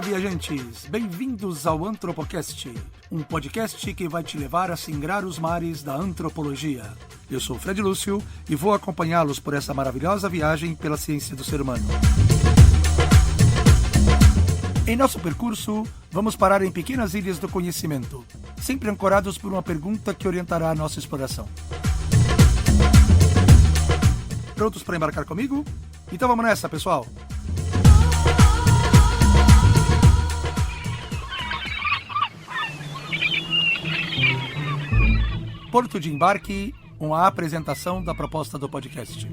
Olá, viajantes! Bem-vindos ao Antropocast, um podcast que vai te levar a singrar os mares da antropologia. Eu sou Fred Lúcio e vou acompanhá-los por essa maravilhosa viagem pela ciência do ser humano. Em nosso percurso, vamos parar em pequenas ilhas do conhecimento, sempre ancorados por uma pergunta que orientará a nossa exploração. Prontos para embarcar comigo? Então vamos nessa, pessoal! Porto de embarque, uma apresentação da proposta do podcast.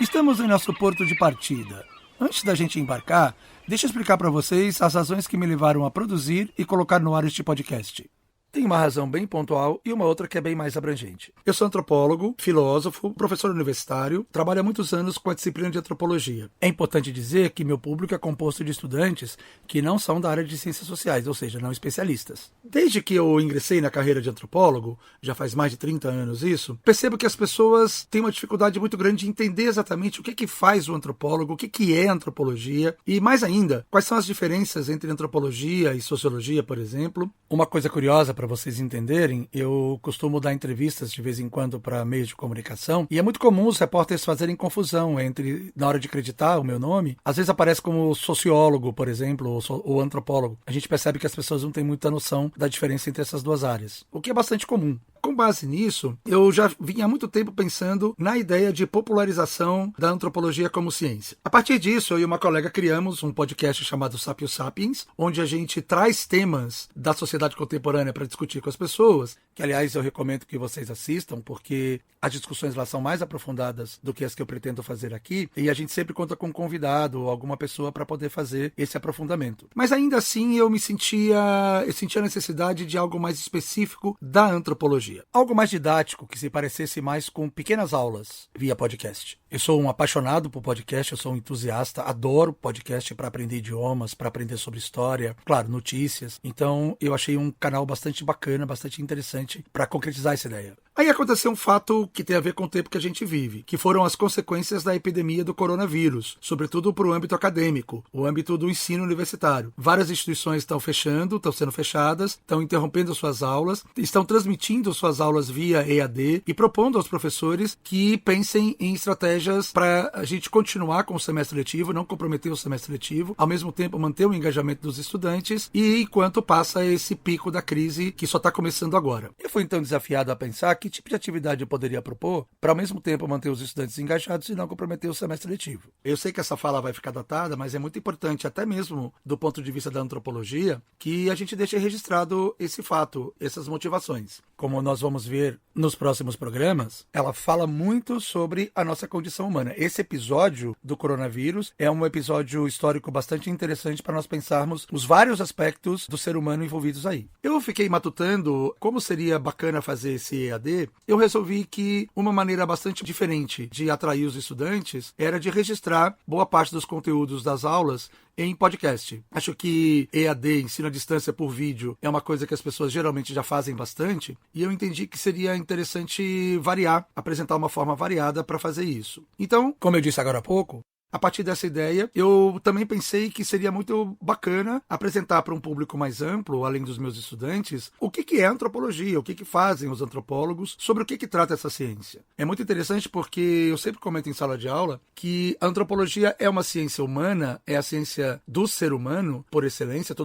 Estamos em nosso porto de partida. Antes da gente embarcar, deixa eu explicar para vocês as razões que me levaram a produzir e colocar no ar este podcast. Tem uma razão bem pontual e uma outra que é bem mais abrangente. Eu sou antropólogo, filósofo, professor universitário, trabalho há muitos anos com a disciplina de antropologia. É importante dizer que meu público é composto de estudantes que não são da área de ciências sociais, ou seja, não especialistas. Desde que eu ingressei na carreira de antropólogo, já faz mais de 30 anos isso, percebo que as pessoas têm uma dificuldade muito grande de entender exatamente o que faz o antropólogo, o que é antropologia e, mais ainda, quais são as diferenças entre antropologia e sociologia, por exemplo. Uma coisa curiosa para vocês entenderem, eu costumo dar entrevistas de vez em quando para meios de comunicação e é muito comum os repórteres fazerem confusão entre, na hora de acreditar o meu nome, às vezes aparece como sociólogo, por exemplo, ou antropólogo. A gente percebe que as pessoas não têm muita noção da diferença entre essas duas áreas, o que é bastante comum. Com base nisso, eu já vinha há muito tempo pensando na ideia de popularização da antropologia como ciência. A partir disso, eu e uma colega criamos um podcast chamado Sapio Sapiens, onde a gente traz temas da sociedade contemporânea para discutir com as pessoas, que aliás eu recomendo que vocês assistam, porque as discussões lá são mais aprofundadas do que as que eu pretendo fazer aqui, e a gente sempre conta com um convidado ou alguma pessoa para poder fazer esse aprofundamento. Mas ainda assim eu sentia a necessidade de algo mais específico da antropologia. Algo mais didático, que se parecesse mais com pequenas aulas via podcast. Eu sou um apaixonado por podcast, eu sou um entusiasta, adoro podcast para aprender idiomas, para aprender sobre história, claro, notícias. Então eu achei um canal bastante bacana, bastante interessante para concretizar essa ideia. Aí aconteceu um fato que tem a ver com o tempo que a gente vive, que foram as consequências da epidemia do coronavírus, sobretudo para o âmbito acadêmico, o âmbito do ensino universitário. Várias instituições estão fechando, estão sendo fechadas, estão interrompendo suas aulas, estão transmitindo suas aulas via EAD e propondo aos professores que pensem em estratégias para a gente continuar com o semestre letivo, não comprometer o semestre letivo, ao mesmo tempo manter o engajamento dos estudantes e enquanto passa esse pico da crise que só está começando agora. Eu fui então desafiado a pensar que tipo de atividade eu poderia propor para ao mesmo tempo manter os estudantes engajados e não comprometer o semestre letivo. Eu sei que essa fala vai ficar datada, mas é muito importante, até mesmo do ponto de vista da antropologia, que a gente deixe registrado esse fato, essas motivações. Como nós vamos ver nos próximos programas, ela fala muito sobre a nossa condição humana. Esse episódio do coronavírus é um episódio histórico bastante interessante para nós pensarmos os vários aspectos do ser humano envolvidos aí. Eu fiquei matutando como seria bacana fazer esse EAD. Eu resolvi que uma maneira bastante diferente de atrair os estudantes era de registrar boa parte dos conteúdos das aulas em podcast. Acho que EAD, ensino à distância por vídeo, é uma coisa que as pessoas geralmente já fazem bastante, e eu entendi que seria interessante variar, apresentar uma forma variada para fazer isso. Então, como eu disse agora há pouco, a partir dessa ideia, eu também pensei que seria muito bacana apresentar para um público mais amplo, além dos meus estudantes, o que é antropologia, o que fazem os antropólogos, sobre o que trata essa ciência. É muito interessante porque eu sempre comento em sala de aula que a antropologia é uma ciência humana, é a ciência do ser humano, por excelência.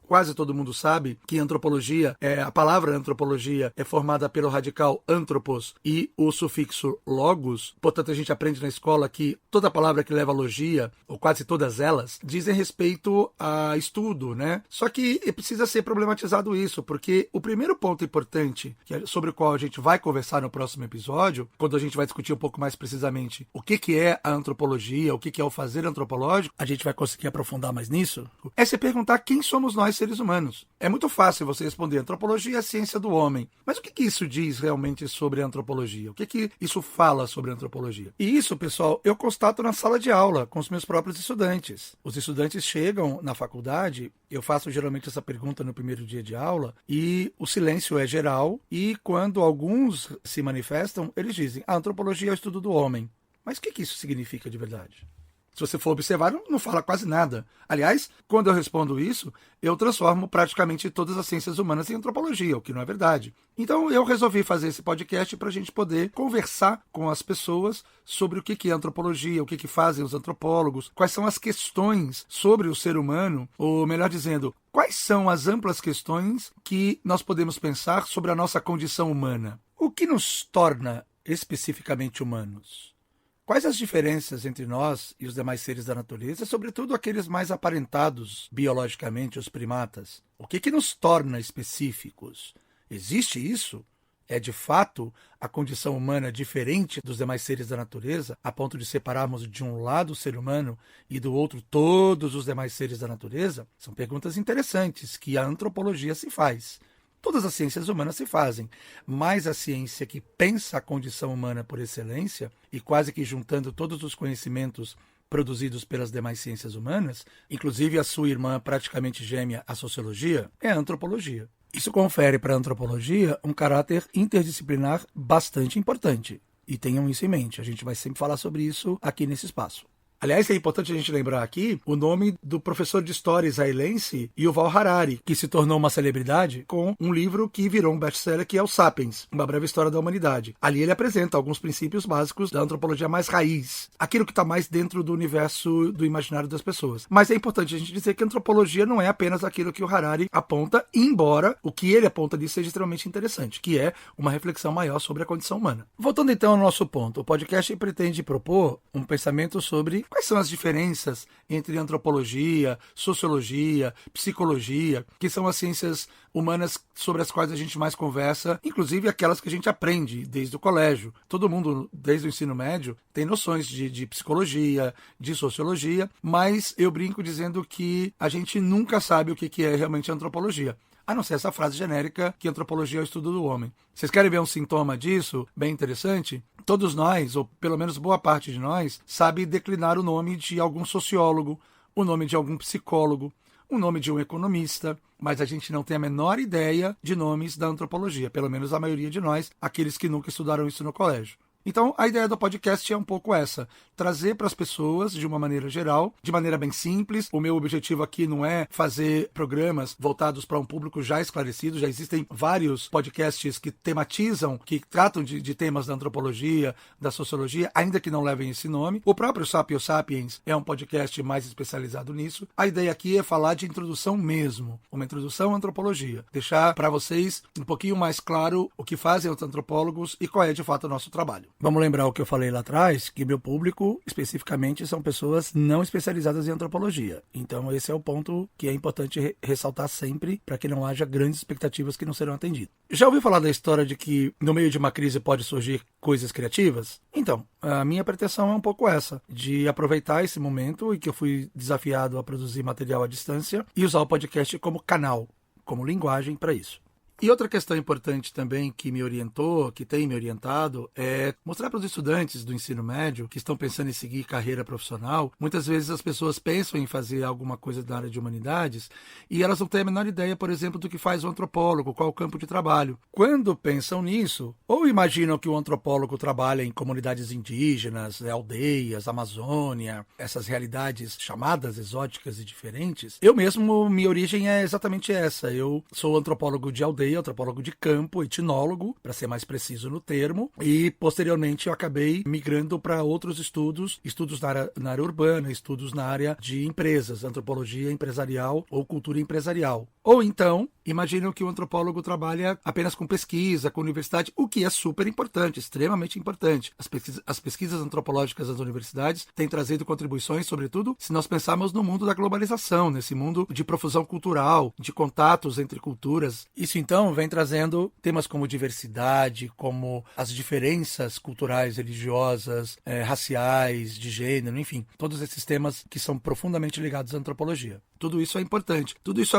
Quase todo mundo sabe que a palavra antropologia é formada pelo radical anthropos e o sufixo logos. Portanto, a gente aprende na escola que toda palavra que leva logia, ou quase todas elas, dizem respeito a estudo, né? Só que precisa ser problematizado isso, porque o primeiro ponto importante, sobre o qual a gente vai conversar no próximo episódio, quando a gente vai discutir um pouco mais precisamente o que é a antropologia, o que é o fazer antropológico, a gente vai conseguir aprofundar mais nisso, é se perguntar quem somos nós, seres humanos. É muito fácil você responder, antropologia é a ciência do homem. Mas o que isso diz realmente sobre a antropologia? O que isso fala sobre a antropologia? E isso, pessoal, eu constato na sala de aula com os meus próprios estudantes. Os estudantes chegam na faculdade, eu faço geralmente essa pergunta no primeiro dia de aula, e o silêncio é geral, e quando alguns se manifestam, eles dizem, a antropologia é o estudo do homem. Mas o que isso significa de verdade? Se você for observar, não fala quase nada. Aliás, quando eu respondo isso, eu transformo praticamente todas as ciências humanas em antropologia, o que não é verdade. Então eu resolvi fazer esse podcast para a gente poder conversar com as pessoas sobre o que é antropologia, o que fazem os antropólogos, quais são as questões sobre o ser humano, ou melhor dizendo, quais são as amplas questões que nós podemos pensar sobre a nossa condição humana. O que nos torna especificamente humanos? Quais as diferenças entre nós e os demais seres da natureza, sobretudo aqueles mais aparentados biologicamente, os primatas? O que nos torna específicos? Existe isso? É de fato a condição humana diferente dos demais seres da natureza, a ponto de separarmos de um lado o ser humano e do outro todos os demais seres da natureza? São perguntas interessantes que a antropologia se faz. Todas as ciências humanas se fazem, mas a ciência que pensa a condição humana por excelência, e quase que juntando todos os conhecimentos produzidos pelas demais ciências humanas, inclusive a sua irmã praticamente gêmea, a sociologia, é a antropologia. Isso confere para a antropologia um caráter interdisciplinar bastante importante. E tenham isso em mente, a gente vai sempre falar sobre isso aqui nesse espaço. Aliás, é importante a gente lembrar aqui o nome do professor de história israelense Yuval Harari, que se tornou uma celebridade com um livro que virou um best-seller, que é o Sapiens, Uma Breve História da Humanidade. Ali ele apresenta alguns princípios básicos da antropologia mais raiz, aquilo que está mais dentro do universo do imaginário das pessoas. Mas é importante a gente dizer que a antropologia não é apenas aquilo que o Harari aponta, embora o que ele aponta ali seja extremamente interessante, que é uma reflexão maior sobre a condição humana. Voltando então ao nosso ponto, o podcast pretende propor um pensamento sobre quais são as diferenças entre antropologia, sociologia, psicologia, que são as ciências humanas sobre as quais a gente mais conversa, inclusive aquelas que a gente aprende desde o colégio. Todo mundo, desde o ensino médio, tem noções de psicologia, de sociologia, mas eu brinco dizendo que a gente nunca sabe o que é realmente antropologia. A não ser essa frase genérica que antropologia é o estudo do homem. Vocês querem ver um sintoma disso? Bem interessante? Todos nós, ou pelo menos boa parte de nós, sabe declinar o nome de algum sociólogo, o nome de algum psicólogo, o nome de um economista, mas a gente não tem a menor ideia de nomes da antropologia, pelo menos a maioria de nós, aqueles que nunca estudaram isso no colégio. Então, a ideia do podcast é um pouco essa, trazer para as pessoas, de uma maneira geral, de maneira bem simples. O meu objetivo aqui não é fazer programas voltados para um público já esclarecido, já existem vários podcasts que tematizam, que tratam de temas da antropologia, da sociologia, ainda que não levem esse nome. O próprio Sapio Sapiens é um podcast mais especializado nisso. A ideia aqui é falar de introdução mesmo, uma introdução à antropologia, deixar para vocês um pouquinho mais claro o que fazem os antropólogos e qual é de fato o nosso trabalho. Vamos lembrar o que eu falei lá atrás, que meu público, especificamente, são pessoas não especializadas em antropologia. Então, esse é o ponto que é importante ressaltar sempre, para que não haja grandes expectativas que não serão atendidas. Já ouviu falar da história de que, no meio de uma crise, pode surgir coisas criativas? Então, a minha pretensão é um pouco essa, de aproveitar esse momento em que eu fui desafiado a produzir material à distância e usar o podcast como canal, como linguagem para isso. E outra questão importante também que me orientou, que tem me orientado, é mostrar para os estudantes do ensino médio que estão pensando em seguir carreira profissional. Muitas vezes as pessoas pensam em fazer alguma coisa da área de humanidades e elas não têm a menor ideia, por exemplo, do que faz o antropólogo, qual é o campo de trabalho. Quando pensam nisso, ou imaginam que o antropólogo trabalha em comunidades indígenas, aldeias, Amazônia, essas realidades chamadas exóticas e diferentes. Eu mesmo, minha origem é exatamente essa. Eu sou antropólogo de aldeia, antropólogo de campo, etnólogo, para ser mais preciso no termo, e posteriormente eu acabei migrando para outros estudos na área urbana, estudos na área de empresas, antropologia empresarial ou cultura empresarial. Ou então, imaginam que o antropólogo trabalha apenas com pesquisa, com universidade, o que é super importante, extremamente importante. As pesquisas antropológicas das universidades têm trazido contribuições, sobretudo, se nós pensarmos no mundo da globalização, nesse mundo de profusão cultural, de contatos entre culturas. Isso, então, vem trazendo temas como diversidade, como as diferenças culturais, religiosas, raciais, de gênero, enfim, todos esses temas que são profundamente ligados à antropologia. Tudo isso é importante. Tudo isso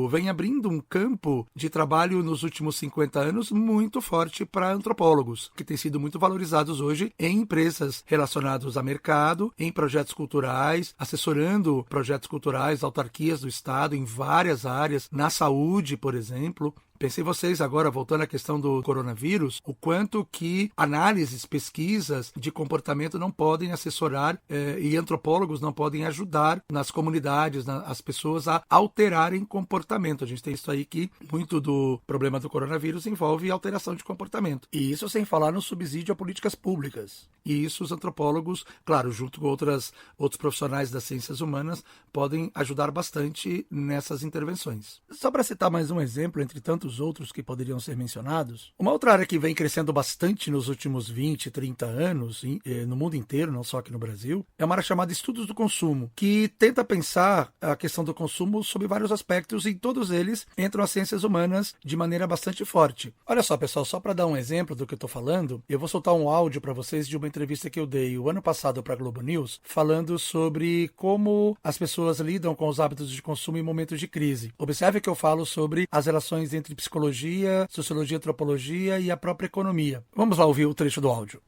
vem abrindo um campo de trabalho nos últimos 50 anos muito forte para antropólogos, que têm sido muito valorizados hoje em empresas relacionadas a mercado, em projetos culturais, assessorando projetos culturais, autarquias do Estado em várias áreas, na saúde, por exemplo. Pensei vocês agora, voltando à questão do coronavírus, o quanto que análises, pesquisas de comportamento não podem assessorar e antropólogos não podem ajudar nas comunidades, as pessoas a alterarem comportamento. A gente tem isso aí que muito do problema do coronavírus envolve alteração de comportamento. E isso sem falar no subsídio a políticas públicas. E isso os antropólogos, claro, junto com outros profissionais das ciências humanas, podem ajudar bastante nessas intervenções. Só para citar mais um exemplo, entre tantos outros que poderiam ser mencionados, uma outra área que vem crescendo bastante nos últimos 20, 30 anos, no mundo inteiro, não só aqui no Brasil, é uma área chamada estudos do consumo, que tenta pensar a questão do consumo sob vários aspectos e em todos eles entram as ciências humanas de maneira bastante forte. Olha só, pessoal, só para dar um exemplo do que eu estou falando, eu vou soltar um áudio para vocês de uma entrevista que eu dei o ano passado para a Globo News, falando sobre como as pessoas lidam com os hábitos de consumo em momentos de crise. Observe que eu falo sobre as relações entre psicologia, sociologia, antropologia e a própria economia. Vamos lá ouvir o trecho do áudio.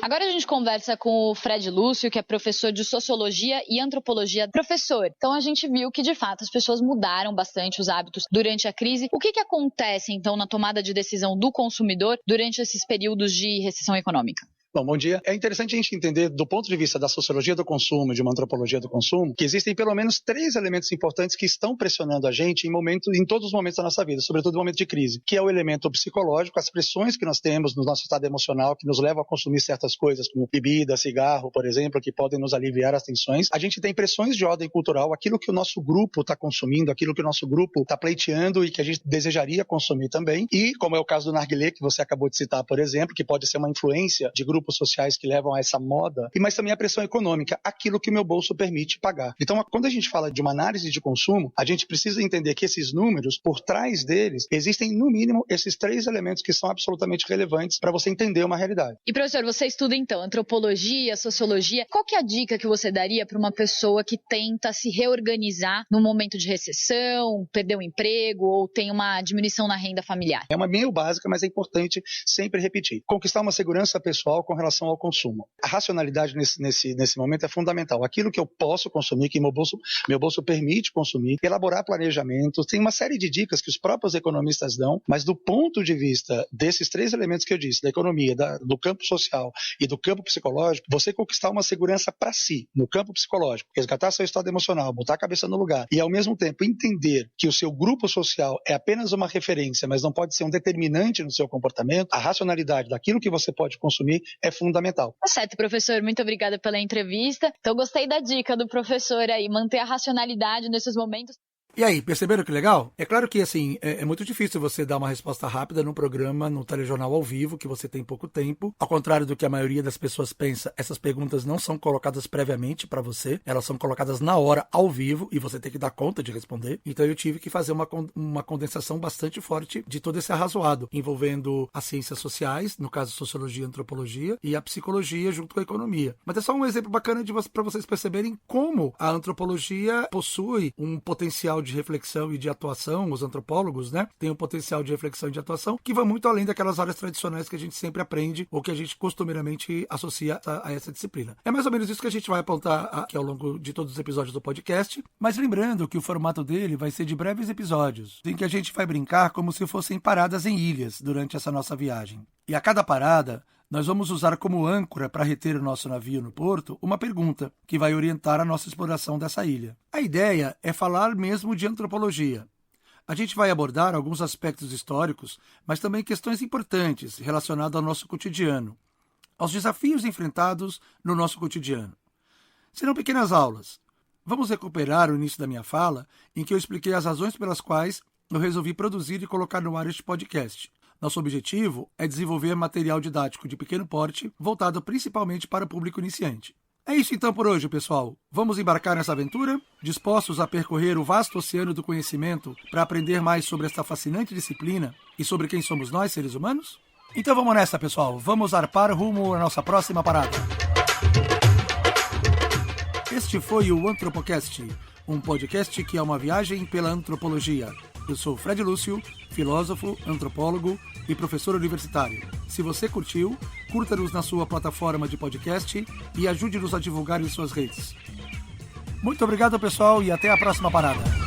Agora a gente conversa com o Fred Lúcio, que é professor de Sociologia e Antropologia. Professor, então a gente viu que de fato as pessoas mudaram bastante os hábitos durante a crise. O que acontece então na tomada de decisão do consumidor durante esses períodos de recessão econômica? Bom dia. É interessante a gente entender, do ponto de vista da sociologia do consumo e de uma antropologia do consumo, que existem pelo menos 3 elementos importantes que estão pressionando a gente em todos os momentos da nossa vida, sobretudo no momento de crise, que é o elemento psicológico, as pressões que nós temos no nosso estado emocional, que nos levam a consumir certas coisas, como bebida, cigarro, por exemplo, que podem nos aliviar as tensões. A gente tem pressões de ordem cultural, aquilo que o nosso grupo está consumindo, aquilo que o nosso grupo está pleiteando e que a gente desejaria consumir também. E, como é o caso do narguilé, que você acabou de citar, por exemplo, que pode ser uma influência de grupos sociais que levam a essa moda, mas também a pressão econômica, aquilo que o meu bolso permite pagar. Então, quando a gente fala de uma análise de consumo, a gente precisa entender que esses números, por trás deles, existem no mínimo esses 3 elementos que são absolutamente relevantes para você entender uma realidade. E professor, você estuda então antropologia, sociologia. Qual que é a dica que você daria para uma pessoa que tenta se reorganizar num momento de recessão, perdeu o emprego ou tem uma diminuição na renda familiar? É uma meio básica, mas é importante sempre repetir. Conquistar uma segurança pessoal com relação ao consumo. A racionalidade nesse momento é fundamental. Aquilo que eu posso consumir, que meu bolso permite consumir, elaborar planejamentos, tem uma série de dicas que os próprios economistas dão, mas do ponto de vista desses 3 elementos que eu disse, da economia, do campo social e do campo psicológico, você conquistar uma segurança para si, no campo psicológico, resgatar seu estado emocional, botar a cabeça no lugar e ao mesmo tempo entender que o seu grupo social é apenas uma referência, mas não pode ser um determinante no seu comportamento, a racionalidade daquilo que você pode consumir é fundamental. Tá certo, professor. Muito obrigada pela entrevista. Então, gostei da dica do professor aí, manter a racionalidade nesses momentos. E aí, perceberam que legal? É claro que, assim, é muito difícil você dar uma resposta rápida num programa, no telejornal ao vivo, que você tem pouco tempo. Ao contrário do que a maioria das pessoas pensa, essas perguntas não são colocadas previamente para você, elas são colocadas na hora, ao vivo, e você tem que dar conta de responder. Então eu tive que fazer uma condensação bastante forte de todo esse arrazoado, envolvendo as ciências sociais, no caso sociologia e antropologia, e a psicologia junto com a economia. Mas é só um exemplo bacana para vocês perceberem como a antropologia possui um potencial de reflexão e de atuação, os antropólogos, né, têm um potencial de reflexão e de atuação que vai muito além daquelas áreas tradicionais que a gente sempre aprende ou que a gente costumeiramente associa a essa disciplina. É mais ou menos isso que a gente vai apontar aqui ao longo de todos os episódios do podcast, mas lembrando que o formato dele vai ser de breves episódios, em que a gente vai brincar como se fossem paradas em ilhas durante essa nossa viagem. E a cada parada, nós vamos usar como âncora para reter o nosso navio no porto uma pergunta que vai orientar a nossa exploração dessa ilha. A ideia é falar mesmo de antropologia. A gente vai abordar alguns aspectos históricos, mas também questões importantes relacionadas ao nosso cotidiano, aos desafios enfrentados no nosso cotidiano. Serão pequenas aulas. Vamos recuperar o início da minha fala, em que eu expliquei as razões pelas quais eu resolvi produzir e colocar no ar este podcast. Nosso objetivo é desenvolver material didático de pequeno porte, voltado principalmente para o público iniciante. É isso então por hoje, pessoal. Vamos embarcar nessa aventura? Dispostos a percorrer o vasto oceano do conhecimento para aprender mais sobre esta fascinante disciplina e sobre quem somos nós, seres humanos? Então vamos nessa, pessoal. Vamos arpar rumo à nossa próxima parada. Este foi o Antropocast, um podcast que é uma viagem pela antropologia. Eu sou Fred Lúcio, filósofo, antropólogo e professor universitário. Se você curtiu, curta-nos na sua plataforma de podcast e ajude-nos a divulgar em suas redes. Muito obrigado, pessoal, e até a próxima parada.